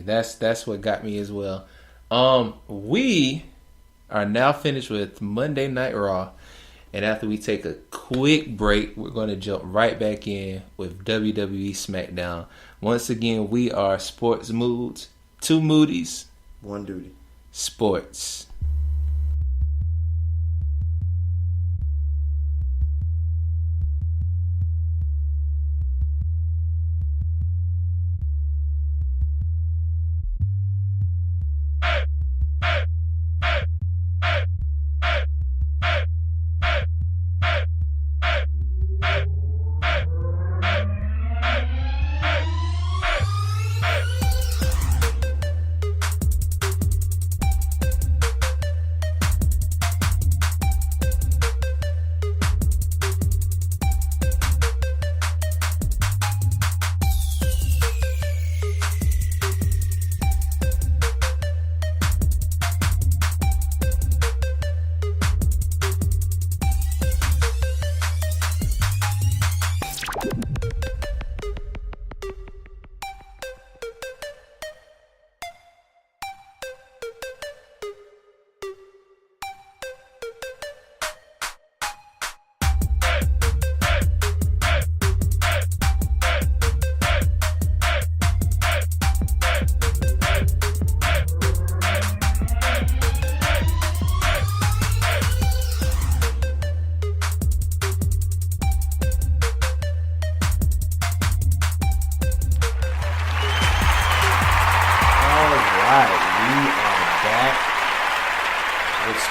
That's what got me as well. We are now finished with Monday Night Raw. And after we take a quick break, we're going to jump right back in with WWE Smackdown. Once again, we are Sports Moods. 2 Moodys. 1 duty. Sports.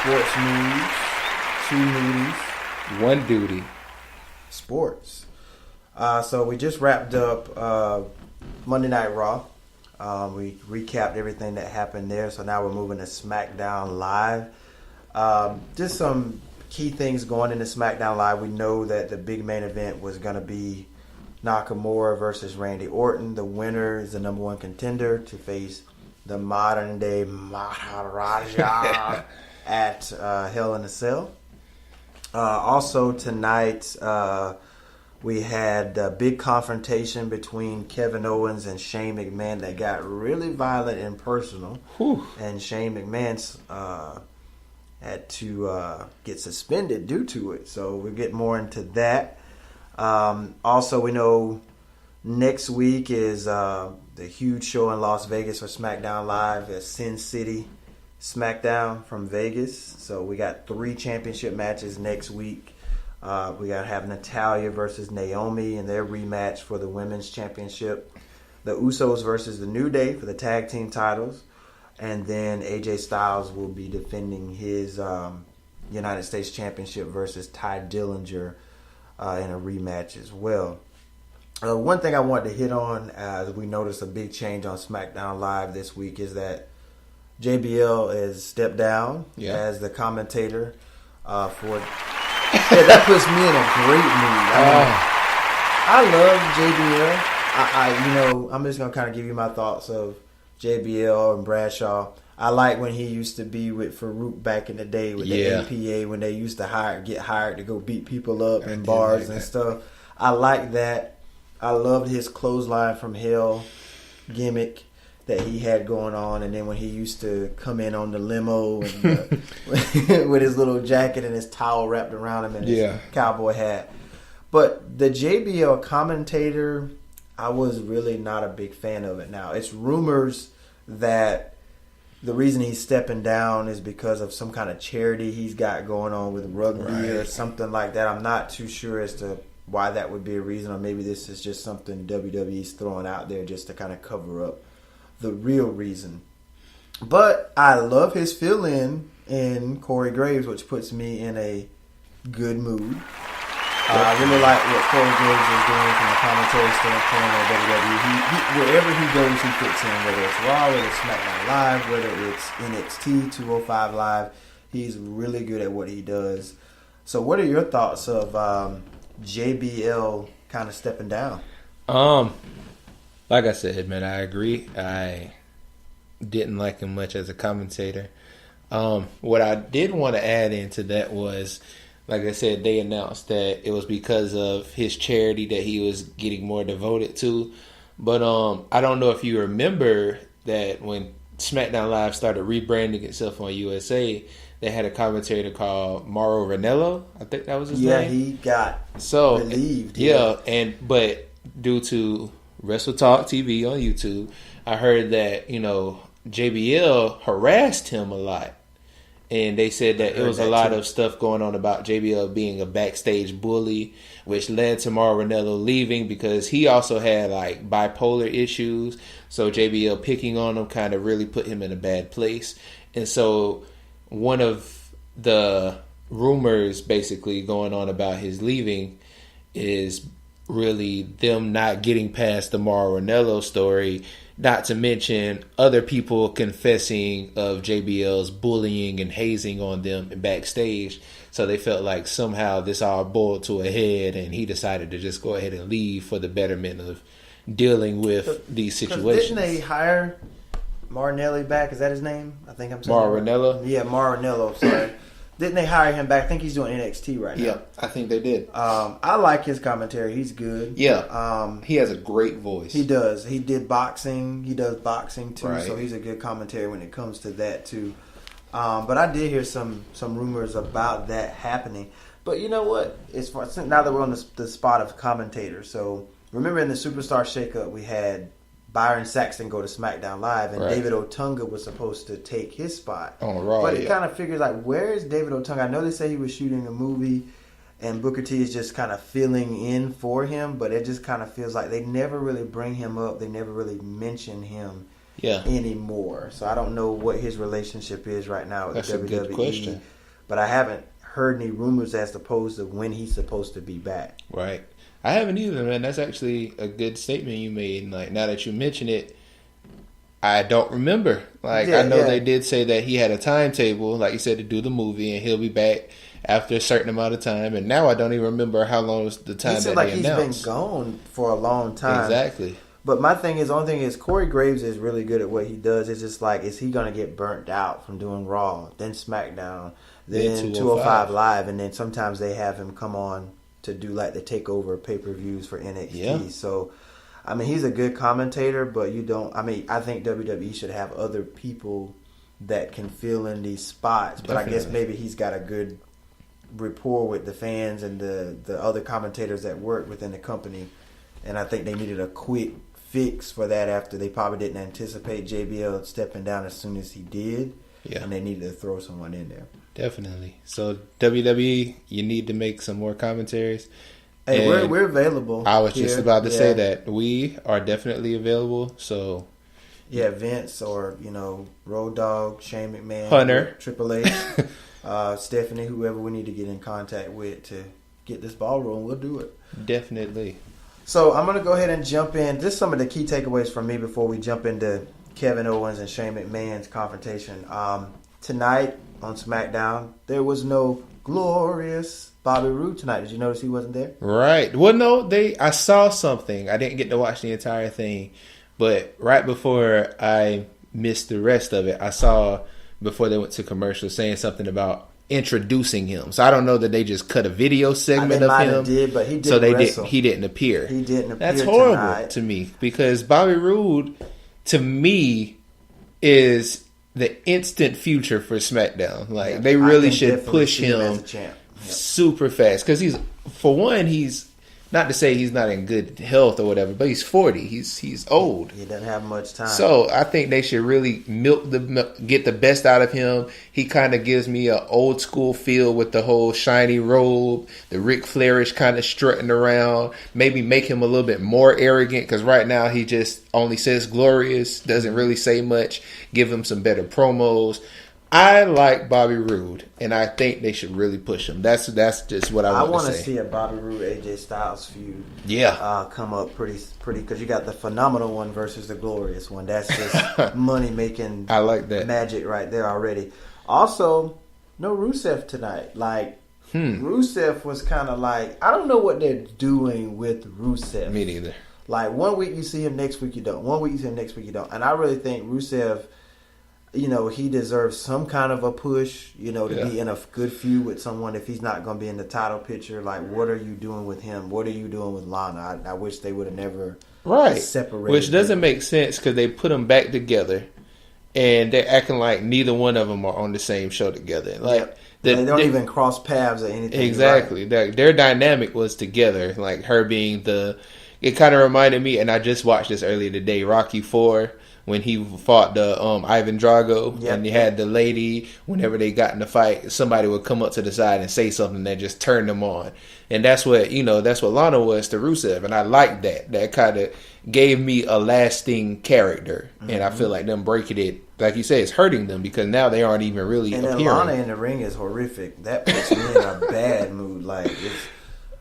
Sports news, 2 Moodys, 1 duty. Sports. So we just wrapped up Monday Night Raw. We recapped everything that happened there. So now we're moving to SmackDown Live. Just some key things going into SmackDown Live. We know that the big main event was going to be Nakamura versus Randy Orton. The winner is the number 1 contender to face the modern day Maharaja at Hell in a Cell. Also tonight, we had a big confrontation between Kevin Owens and Shane McMahon that got really violent and personal. Whew. And Shane McMahon had to get suspended due to it. So we'll get more into that. Also, we know next week is the huge show in Las Vegas for SmackDown Live at Sin City SmackDown from Vegas. So we got 3 championship matches next week. We got to have Natalya versus Naomi in their rematch for the women's championship. The Usos versus the New Day for the tag team titles. And then AJ Styles will be defending his United States Championship versus Ty Dillinger in a rematch as well. One thing I wanted to hit on, as we noticed a big change on SmackDown Live this week, is that JBL has stepped down as the commentator for. Yeah, that puts me in a great mood. I love JBL. I'm just gonna kind of give you my thoughts of JBL and Bradshaw. I like when he used to be with Farouk back in the day with the APA, when they used to get hired to go beat people up in bars and stuff. I like that. I loved his clothesline from hell gimmick that he had going on, and then when he used to come in on the limo and, with his little jacket and his towel wrapped around him and his cowboy hat. But the JBL commentator, I was really not a big fan of it. Now, it's rumors that the reason he's stepping down is because of some kind of charity he's got going on with rugby or something like that. I'm not too sure as to why that would be a reason, or maybe this is just something WWE's throwing out there just to kind of cover up the real reason. But I love his fill-in Corey Graves, which puts me in a good mood. I really like what Corey Graves is doing from a commentary standpoint on WWE. Wherever he goes, he fits in, whether it's Raw, whether it's SmackDown Live, whether it's NXT 205 Live. He's really good at what he does. So what are your thoughts of JBL kind of stepping down? Like I said, man, I agree. I didn't like him much as a commentator. What I did want to add into that was, like I said, they announced that it was because of his charity that he was getting more devoted to. But I don't know if you remember that when SmackDown Live started rebranding itself on USA, they had a commentator called Mauro Ranallo. I think that was his name. Yeah, he got relieved. But due to Wrestle Talk TV on YouTube, I heard that, JBL harassed him a lot. And they said that it was a lot of stuff going on about JBL being a backstage bully, which led to Mauro Ranallo leaving because he also had like bipolar issues. So JBL picking on him kind of really put him in a bad place. And so one of the rumors basically going on about his leaving is really them not getting past the Mauro Ranallo story. Not to mention other people confessing of JBL's bullying and hazing on them backstage. So they felt like somehow this all boiled to a head and he decided to just go ahead and leave for the betterment of dealing with these situations. Didn't they hire Marinelli back? Is that his name? I think I'm saying Mauro Ranallo? Yeah, Mauro Ranallo, sorry. Didn't they hire him back? I think he's doing NXT right now. Yeah, I think they did. I like his commentary. He's good. Yeah. He has a great voice. He does. He did boxing. He does boxing too. Right. So he's a good commentary when it comes to that too. But I did hear some rumors about that happening. But you know what? Now that we're on the spot of commentators, so remember in the Superstar Shakeup we had Byron Saxton go to SmackDown Live, and David Otunga was supposed to take his spot on Raw. But it kind of figures like, where is David Otunga? I know they say he was shooting a movie, and Booker T is just kind of filling in for him, but it just kind of feels like they never really bring him up. They never really mention him anymore. So I don't know what his relationship is right now with That's WWE. A good question. But I haven't heard any rumors as opposed to when he's supposed to be back. Right. I haven't either, man. That's actually a good statement you made. Like, now that you mention it, I don't remember. Like, I know they did say that he had a timetable, like you said, to do the movie, and he'll be back after a certain amount of time. And now I don't even remember how long was the time that they announced. He's been gone for a long time. Exactly. But my thing is, the only thing is, Corey Graves is really good at what he does. It's just like, is he going to get burnt out from doing Raw, then SmackDown, then 205 Live, and then sometimes they have him come on to do like the takeover pay-per-views for NXT. Yeah. So, I mean, he's a good commentator, but I think WWE should have other people that can fill in these spots. But I guess maybe he's got a good rapport with the fans and the other commentators that work within the company. And I think they needed a quick fix for that after they probably didn't anticipate JBL stepping down as soon as he did. Yeah. And they needed to throw someone in there. Definitely. So WWE, you need to make some more commentaries. Hey, we're available. I was just about to say that we are definitely available. So Vince or Road Dogg, Shane McMahon, Hunter, Triple H, Stephanie, whoever we need to get in contact with to get this ball rolling, we'll do it. Definitely. So I'm gonna go ahead and jump in. Just some of the key takeaways from me before we jump into Kevin Owens and Shane McMahon's confrontation. Tonight on SmackDown, there was no glorious Bobby Roode tonight. Did you notice he wasn't there? Right. Well, no, I saw something. I didn't get to watch the entire thing, but right before I missed the rest of it, I saw before they went to commercial saying something about introducing him. So I don't know that they just cut a video segment of him. Did, but he didn't so they wrestle. He didn't appear. He didn't appear. That's horrible tonight. To me because Bobby Roode, to me, is the instant future for SmackDown. Like they really should push him super fast because he's not to say he's not in good health or whatever, but he's 40. He's old. He doesn't have much time. So I think they should really get the best out of him. He kind of gives me an old school feel with the whole shiny robe, the Ric Flairish kind of strutting around. Maybe make him a little bit more arrogant because right now he just only says glorious, doesn't really say much. Give him some better promos. I like Bobby Roode, and I think they should really push him. That's just what I want to say. I want to see a Bobby Roode AJ Styles feud. Come up pretty because you got the phenomenal one versus the glorious one. That's just money making. I like that magic right there already. Also, no Rusev tonight. Like Rusev was kind of like, I don't know what they're doing with Rusev. Me neither. Like 1 week you see him, next week you don't. 1 week you see him, next week you don't. And I really think Rusev, he deserves some kind of a push, to be in a good feud with someone if he's not going to be in the title picture. Like, what are you doing with him? What are you doing with Lana? I wish they would have never right? Separated, Which doesn't make sense because they put them back together, and they're acting like neither one of them are on the same show together. Like they don't even cross paths or anything. Exactly, right? their dynamic was together. Like her being it kind of reminded me, and I just watched this earlier today, Rocky IV. When he fought the Ivan Drago, and he had the lady, whenever they got in the fight, somebody would come up to the side and say something that just turned them on. And that's what Lana was to Rusev. And I liked that. That kind of gave me a lasting character. And I feel like them breaking it, like you say, it's hurting them because now they aren't even really appearing. And Lana in the ring is horrific. That puts me in a bad mood. Like, it's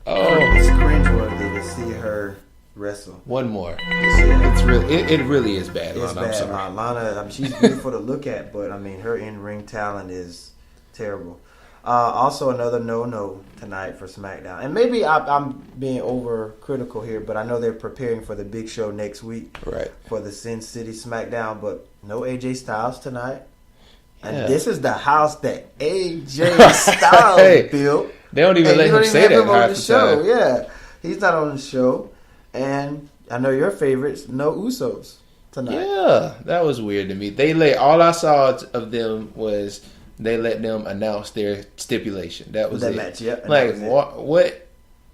cringeworthy to see her wrestle. One more. It really is bad. It's Lana, bad. I'm sorry. Lana, she's beautiful to look at, but I mean, her in-ring talent is terrible. Also, another no tonight for SmackDown, and maybe I'm being overcritical here, but I know they're preparing for the big show next week, right? For the Sin City SmackDown, but no AJ Styles tonight, and this is the house that AJ Styles built. They don't even let him say that on the show. Yeah, he's not on the show. And I know your favorites, no Usos tonight. Yeah, that was weird to me. All I saw of them was they let them announce their stipulation. That was that it. match. Yep. Like what?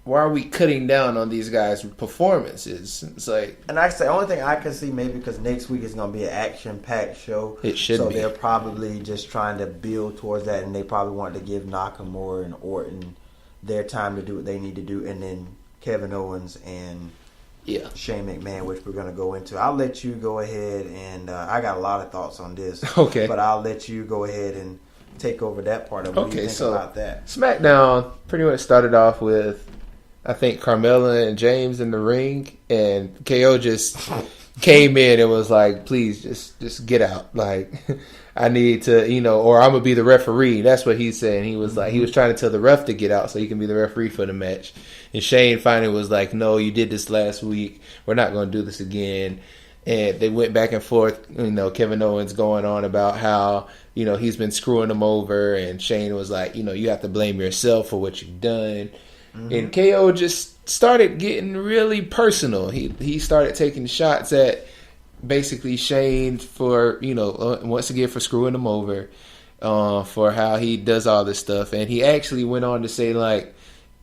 Why are we cutting down on these guys' performances? It's like, and I say the only thing I can see maybe because next week is going to be an action-packed show. It should be. So they're probably just trying to build towards that, and they probably want to give Nakamura and Orton their time to do what they need to do, and then Kevin Owens and Shane McMahon, which we're going to go into. I'll let you go ahead and I got a lot of thoughts on this. Okay. But I'll let you go ahead and take over that part of it. What do you think about that? SmackDown pretty much started off with, I think, Carmella and James in the ring, and KO just came in and was like, please, just get out. Like, I need to, or I'm going to be the referee. That's what he's saying. He was like, he was trying to tell the ref to get out so he can be the referee for the match. And Shane finally was like, no, you did this last week. We're not going to do this again. And they went back and forth, Kevin Owens going on about how, he's been screwing him over. And Shane was like, you have to blame yourself for what you've done. Mm-hmm. And KO just started getting really personal. He started taking shots at basically Shane for, once again for screwing him over, for how he does all this stuff. And he actually went on to say, like,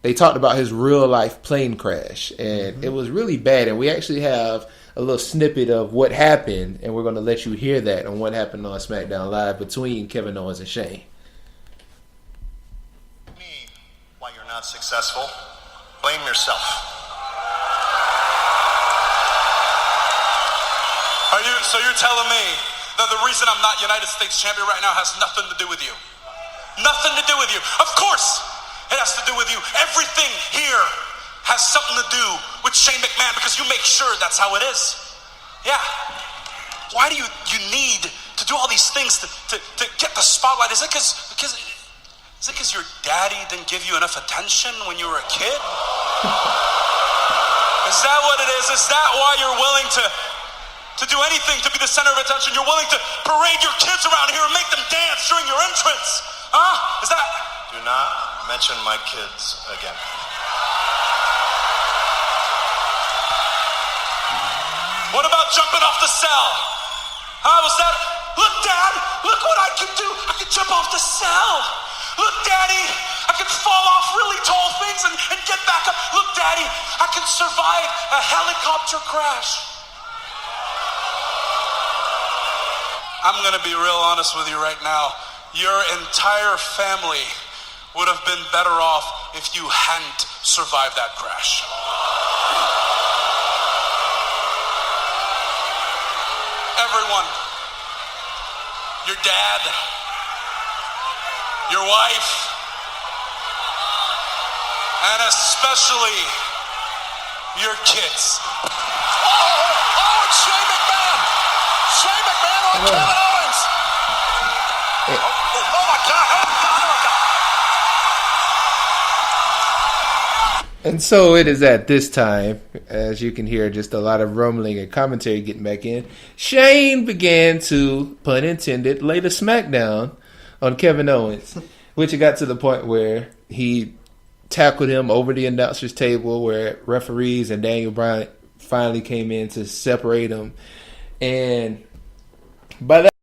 they talked about his real life plane crash, and it was really bad. And we actually have a little snippet of what happened, and we're going to let you hear that on what happened on SmackDown Live between Kevin Owens and Shane. Why you're not successful? Blame yourself. So you're telling me that the reason I'm not United States champion right now has nothing to do with you? Nothing to do with you. Of course it has to do with you. Everything here has something to do with Shane McMahon because you make sure that's how it is. Yeah. Why do you need to do all these things to get the spotlight? Is it because your daddy didn't give you enough attention when you were a kid? Is that what it is? Is that why you're willing to do anything to be the center of attention? You're willing to parade your kids around here and make them dance during your entrance? Huh? Is that... Do not mention my kids again. What about jumping off the cell? Huh? Was that... Look, Dad, look what I can do. I can jump off the cell. Look, Daddy, I can fall off really tall things and get back up. Look, Daddy, I can survive a helicopter crash. I'm going to be real honest with you right now. Your entire family would have been better off if you hadn't survived that crash. Everyone. Your dad. Your wife. And especially your kids. Oh, it's Shane McMahon. Shane McMahon on Kevin Owens. Oh my God. And so it is at this time, as you can hear, just a lot of rumbling and commentary getting back in. Shane began to, pun intended, lay the smackdown on Kevin Owens, which it got to the point where he tackled him over the announcer's table where referees and Daniel Bryan finally came in to separate them. And by that